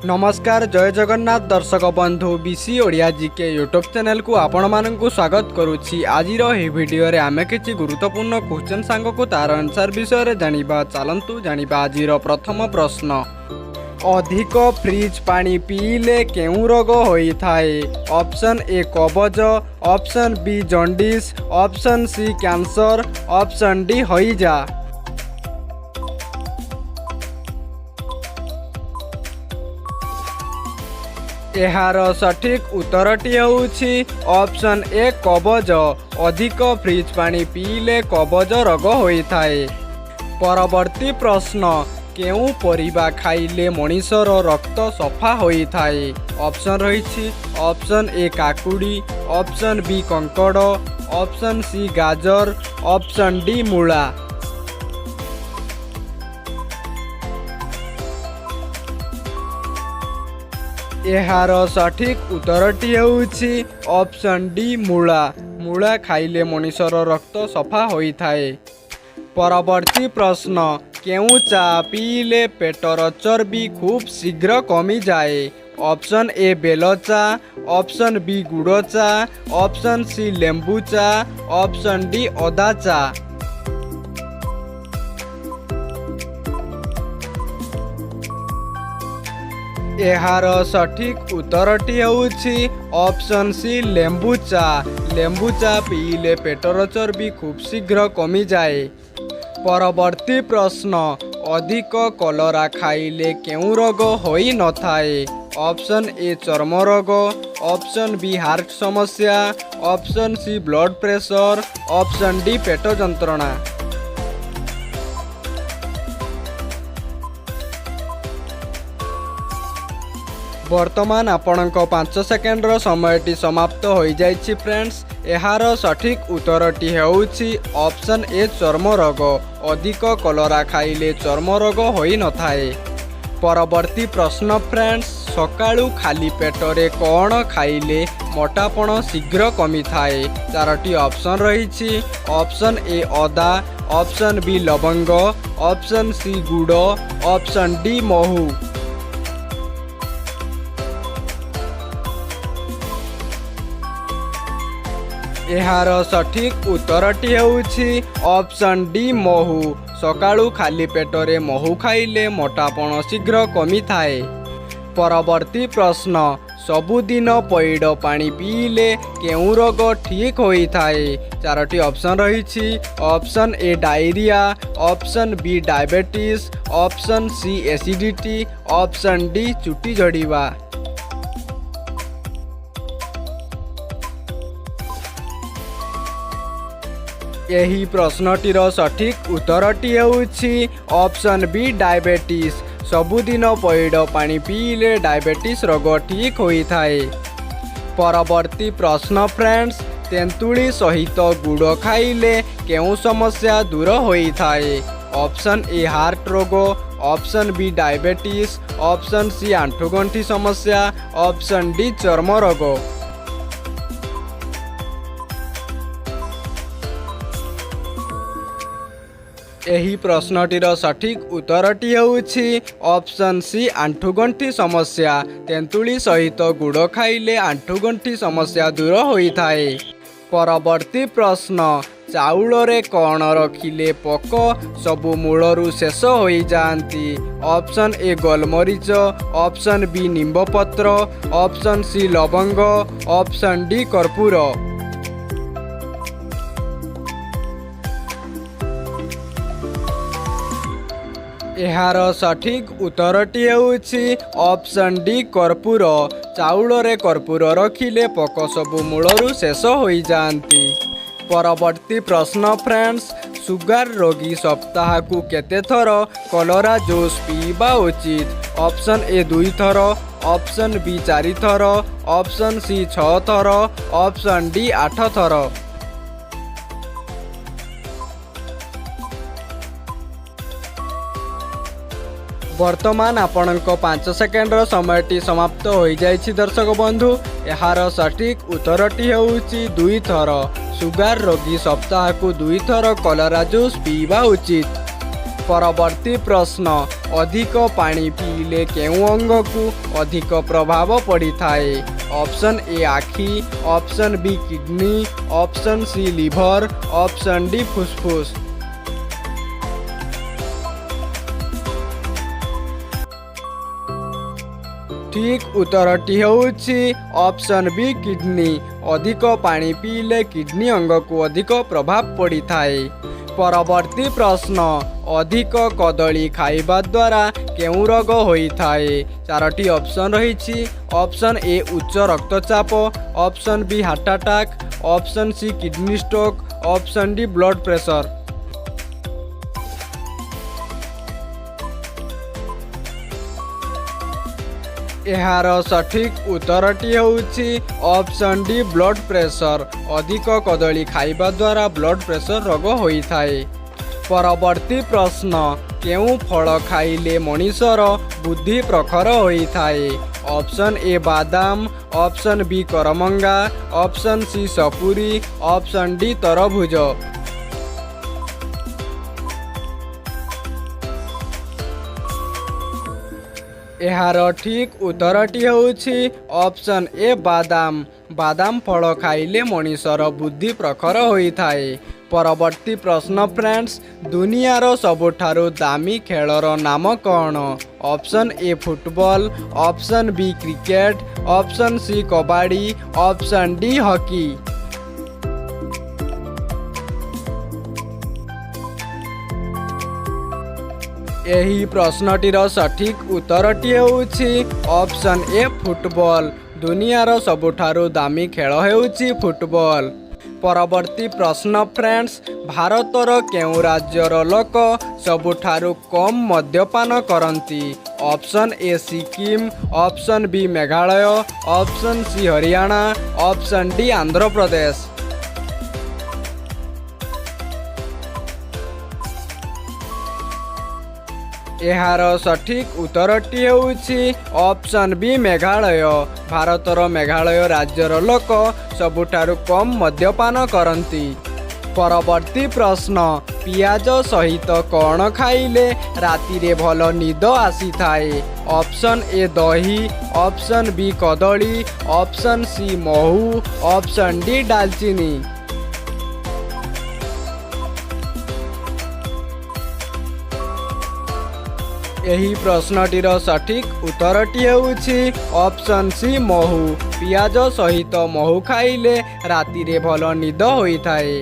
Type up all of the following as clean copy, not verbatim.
नमस्कार जय जगन्नाथ दर्शक बंधु BC Odia GK YouTube channel को आपण मानकु स्वागत करुछि। आजिर एही वीडियो रे आमे किछि गुरुत्वपूर्ण क्वेश्चन सांग को तार आंसर विषय रे जानिबा। चलंतु जानिबा आजिर प्रथम प्रश्न। अधिक फ्रिज पानी पीले केउ रोग होई थाए? ऑप्शन ए कबज, option B jaundice, option C cancer, option D हईजा। एहार सठिक उत्तरटी होउछि ऑप्शन ए कबज। अधिक फ्रिज पानी पीले कबज रोग होई थाए। परवर्ती प्रश्न। केउ परिबा खाइले मनीषर रक्त सफा होई थाए? ऑप्शन रहिछि ऑप्शन ए काकुड़ी, ऑप्शन बी कंकड़, ऑप्शन सी गाजर, ऑप्शन डी मूला। एहार सठिक उत्तरटी होउछि ऑप्शन डी मूला। मूला खाइले मनीषर रक्त सफा होई थाए। परवर्ती प्रश्न। केउ चा पीले पेटर चर्बी खूब शीघ्र कमी जाए? ऑप्शन ए बेल चा, ऑप्शन बी गुड़ चा, ऑप्शन सी लेंबू चा, ऑप्शन डी अदा चा। एहार सठिक उत्तरटी होउछि ऑप्शन सी लेंबू चा। लेंबू चा पीले पेटर चर्बी खूब शीघ्र कमी जाए। परवर्ती प्रश्न। अधिक कलरा खाइले केउ रोग होई न थाए? ऑप्शन ए चर्म रोग, ऑप्शन बी हार्ट समस्या, option C blood pressure, option D पेट जंत्रणा। वर्तमान आपणक 5 सेकेंडर समयटी समाप्त हो जाइछि फ्रेंड्स। एहार सठिक उत्तरटी होउछि ऑप्शन ए चर्म रोग। अधिक कलरा खाइले चर्म रोग होई न थाए। परवर्ती प्रश्न फ्रेंड्स। सकाळु खाली पेटरे कौन खाइले मोटापण शीघ्र कमी थाए? 4टी ऑप्शन रहिछि ऑप्शन ए अदा, ऑप्शन बी लवंग, ऑप्शन सी गुड़, ऑप्शन डी महू। एहार सठिक उत्तरटी होउछि ऑप्शन डी महू। सकाळु खाली पेटरे महू खाइले मोटापण शीघ्र कमी थाए। परवर्ती प्रश्न। सबुदिन पैड पानी पीले केउ रोग ठीक होई थाए? 4टी ऑप्शन रहिछि option A diarrhoea, option B diabetes, option C acidity, option D चुटी झड़ीबा। यही प्रश्नटीर सठिक उत्तरटी होउछि ऑप्शन बी डायबिटीज। सबुदिन पैड पानी पीले डायबिटीज रोग ठीक होई थाए। परवर्ती प्रश्न फ्रेंड्स। तेंतुली सहित गुड़ खाइले केउ समस्या दूर होई थाए? ऑप्शन ए हार्ट रोग, option B diabetes, option C आंठुगंठी समस्या, ऑप्शन डी चर्म रोग। एही प्रश्नटीर सठिक उत्तरटी होउछि ऑप्शन सी आंठुगंठी समस्या। तेंतुली सहित गुड़ खाइले आंठुगंठी समस्या दूर होई थाए। परवर्ती प्रश्न। चाउल रे कौन रखिले पक सबु मूलरू शेष होई जांती? ऑप्शन ए गोलमरीच, ऑप्शन बी निम्बपत्र, ऑप्शन सी लवंग, ऑप्शन डी कर्पूर। एहार सठिक उत्तरटी होउछि ऑप्शन डी कर्पूर। चाउल रे कर्पूर रखिले पक सबु मूलरू शेष होई जांती। परवर्ती प्रश्न फ्रेंड्स। सुगार रोगी सप्ताह को केते थर कलरा जूस पीबा उचित? ऑप्शन ए 2 थर, ऑप्शन बी 4 थर, ऑप्शन सी 6 थर, ऑप्शन डी 8 थर। वर्तमान आपणक 5 सेकेंडर समयटी समाप्त हो जाइछि दर्शक बंधु। एहार सठिक उत्तरटी होउछि 2 थर। सुगार रोगी सप्ताह को 2 थर कलरा जूस पीवा उचित। परवर्ती प्रश्न अधिक पानी पीले केउं अंग को अधिक प्रभाव पड़ी थाए। ऑप्शन ए आखि, option B kidney, option C liver, option D फुसफुस। ठीक उत्तरटी होउछि ऑप्शन बी किडनी। अधिक पानी पीले किडनी अंग को अधिक प्रभाव पड़ी थाए। परवर्ती प्रश्न, अधिक कदली खाइबा द्वारा केउं रोग होइथाए? चारोटी ऑप्शन रही। ऑप्शन ए उच्च रक्तचाप, option B heart attack, option C kidney stroke, option D blood pressure. एहार सठिक उत्तरटी होउछि ऑप्शन डी ब्लड प्रेशर। अधिक कदली खाइबा द्वारा ब्लड प्रेशर रोग होइथाए। परवर्ती प्रश्न, केउं फल खाइले मनीषर बुद्धि प्रखर होइथाए? ऑप्शन ए बादाम, ऑप्शन बी करमंगा, ऑप्शन सी सपुरी, ऑप्शन डी तरभुज। एहार ठीक उत्तरटी होउछि ऑप्शन ए बादाम। बादाम फल खाइले मनीषर बुद्धि प्रखर होइथाए। परवर्ती प्रश्न फ्रेंड्स, दुनियार सबुठारु दामी खेलर नाम कौन? Option A football, option B cricket, option C kabaddi, option D hockey. एही प्रश्नटीर सठिक उत्तरटी होउछि ऑप्शन ए फुटबॉल। दुनियार सबुठारु दामी खेल हेउछि फुटबॉल। परवर्ती प्रश्न फ्रेंड्स, भारतर केउं राज्यर लोक सबुठारु कम मद्यपान करंती? Option A Sikkim, option B Meghalaya, option C Haryana, option D Andhra Pradesh. एहार सठिक उत्तरटी होउछि ऑप्शन बी मेघालय। भारतर मेघालय राज्यर लोक सबुठारु कम मद्यपान करंती। परवर्ती प्रश्न, पियाज सहित कौन खाइले रातिरे भल निद आसी थाए? ऑप्शन ए दही, ऑप्शन बी कदली, ऑप्शन सी महू, ऑप्शन डी दालचीनी। एही प्रश्नटीर सठिक उत्तरटी होउछि ऑप्शन सी महू। पियाज सहित महू खाइले रातिरे भल निद होइथाए।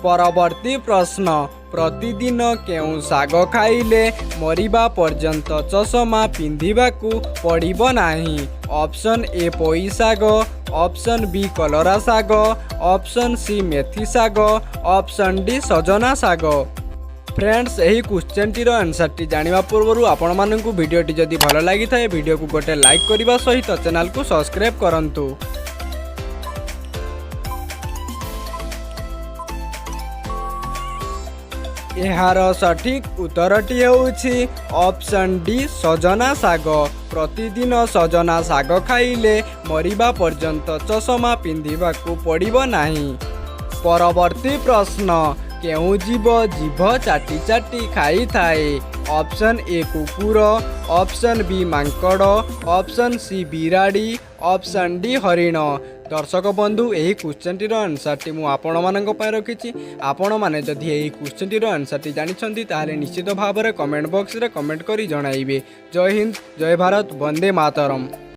परवर्ती प्रश्न, प्रतिदिन केउं साग खाइले मरिबा पर्यंत चषमा पिंधिबाकू पड़िबो नाही? ऑप्शन ए पोई साग, ऑप्शन बी कलरा साग, ऑप्शन सी मेथी साग, ऑप्शन डी सजना साग। फ्रेंड्स, यही क्वेश्चन टीर आंसर टी जानिबा पूर्व आपण मानकु वीडियोटी जदि भल लागि थाए वीडियो को गोटे लाइक करने सहित चैनल को सब्सक्राइब करंतु। एहार सठिक उत्तरटी होउछि ऑप्शन डी सजना साग। प्रतिदिन सजना साग खाइले मरिबा पर्यंत चषमा पिंधिबाकू पड़िबो नाही। परवर्ती प्रश्न, केउं जीव जीभ चाटी चाटी खाई थाए? ऑप्शन ए कुकुर, ऑप्शन बी मांकड़, ऑप्शन सी बिराड़ी, ऑप्शन डी हरिण। दर्शक बंधु, यही क्वेश्चन टीर आंसर टी मु आपण मानक पय रखिछि। आपण माने जदि यही क्वेश्चन टीर आंसर टी जानिछंती ताले निश्चित भाव में कमेंट बॉक्स रे कमेंट करी जणाइबे। जय हिंद, जय भारत, वंदे मातरम।